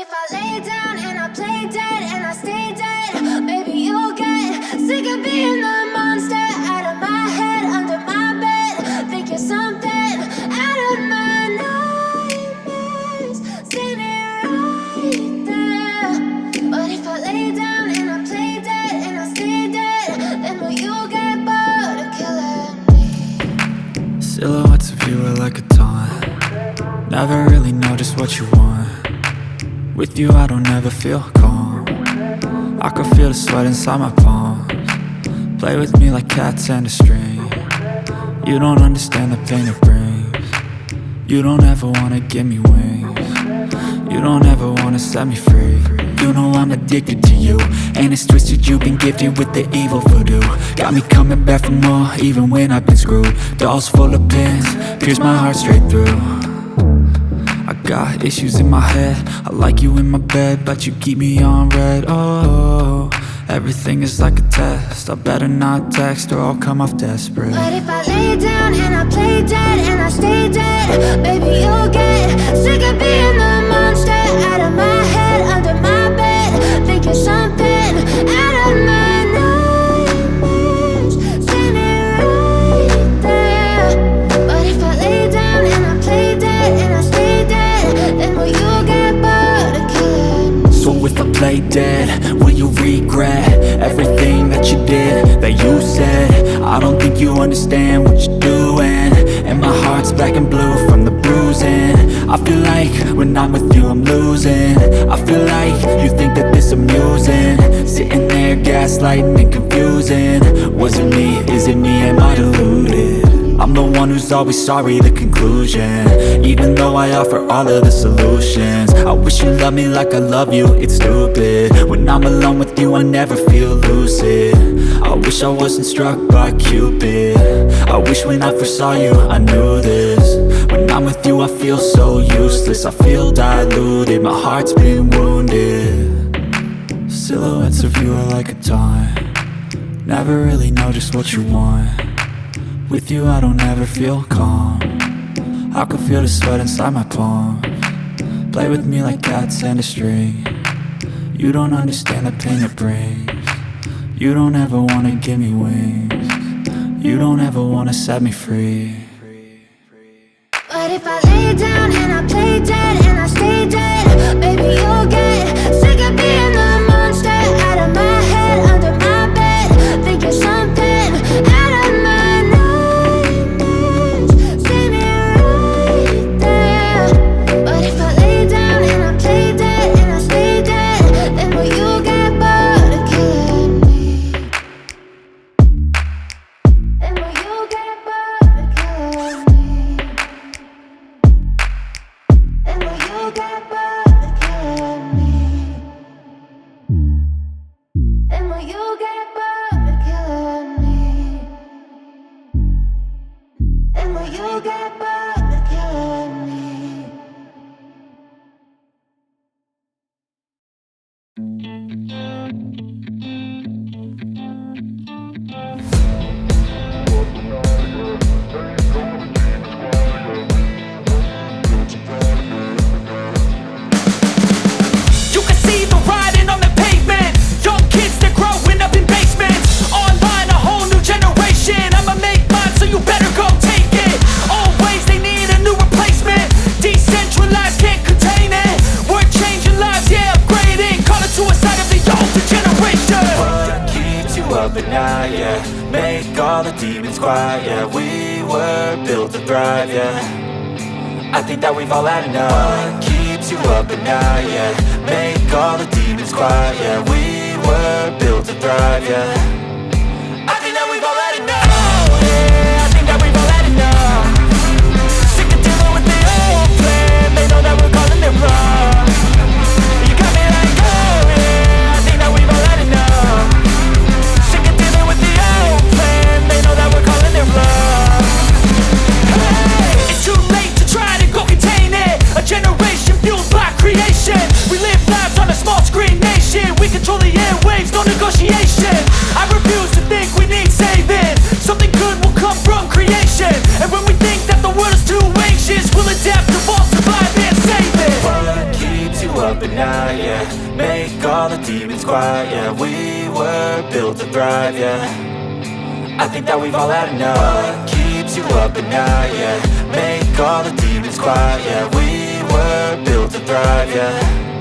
if I lay down and I play dead and I stay dead, maybe you'll get sick of being the monster out of my head, under my bed. Think you're something out of my nightmares, standing right there. But if I lay down and I play dead and I stay dead, then will you get bored of killing me? Silhouettes of you are like a taunt. Never really know just what you want. With you I don't ever feel calm. I can feel the sweat inside my palms. Play with me like cats and a string. You don't understand the pain it brings. You don't ever wanna give me wings. You don't ever wanna set me free. You know I'm addicted to you, and it's twisted, you've been gifted with the evil voodoo. Got me coming back for more, even when I've been screwed. Dolls full of pins, pierce my heart straight through. I got issues in my head, I like you in my bed, but you keep me on red. Oh, everything is like a test. I better not text or I'll come off desperate. But if I lay down and I play dead and I stay dead, baby you'll get sick of being the monster out of my head, under my bed. Think you're something out of my nightmares, standing right there. But if I lay down and I play dead and I stay dead, then will you get bored of killing me? So if I play dead, will you regret everything that you did, that you said? I don't think you understand what you're doing, and my heart's black and blue from the bruising. I feel like when I'm with you I'm losing. I feel like you think that this amusing, sitting there gaslighting and confusing. Was it me? Is it me? Am I deluded? I'm the one who's always sorry, the conclusion. Even though I offer all of the solutions, I wish you loved me like I love you, it's stupid. When I'm alone with you I never feel lucid. I wish I wasn't struck by Cupid. I wish when I first saw you I knew this. When I'm with you I feel so useless, I feel diluted, my heart's been wounded. Silhouettes of you are like a taunt. Never really know just what you want. With you I don't ever feel calm. I can feel the sweat inside my palms. Play with me like cats and a string. You don't understand the pain it brings. You don't ever wanna give me wings. You don't ever wanna set me free. But if I lay down and I play dead and I stay dead, baby you'll get sick of being the monster out of my head, under my bed. Think you're something out of my nightmares, standing right there. But if I lay down and I play dead and I stay dead, then will you get bored of killing me? Then will you get bored of killing me? Then will you get bored of killing me? Then will you get bored of killing me? Then will you get bored of killing me? You can see the writing on the pavement. Young kids, they're growing up in basements. Online, a whole new generation. I'ma make mine, so you better go take it. Always, they need a new replacement. Decentralized, can't contain it. We're changing lives, yeah, upgrading. Call it suicide of the older generation. What keeps you up at night, yeah? Make all the demons quiet, yeah. We were built to thrive, yeah. I think that we've all had enough. What keeps you up at night, yeah? Make all the demons quiet, yeah. We were built to thrive, yeah. I think that we've all had enough. Yeah, I think that we've all had enough. Sick of dealing with the old plan. They know that we're calling it wrong. You got me like, oh yeah, I think that we've all had enough. Sick of dealing with the old plan. They know that we're calling it wrong. Hey, it's too late to try to go contain it. A generation fueled by creation. We live lives on a small screen nation. We control the airwaves, no negotiation. I refuse to think we need saving. Something good will come from creation. And when we think that the world is too anxious, we'll adapt, evolve, survive and save it. What keeps you up up at night, yeah. Make all the demons quiet, yeah. We were built to thrive, yeah. I think that we've all had enough. What keeps you up at night, yeah. Make all the demons quiet, yeah. We were built to thrive, yeah.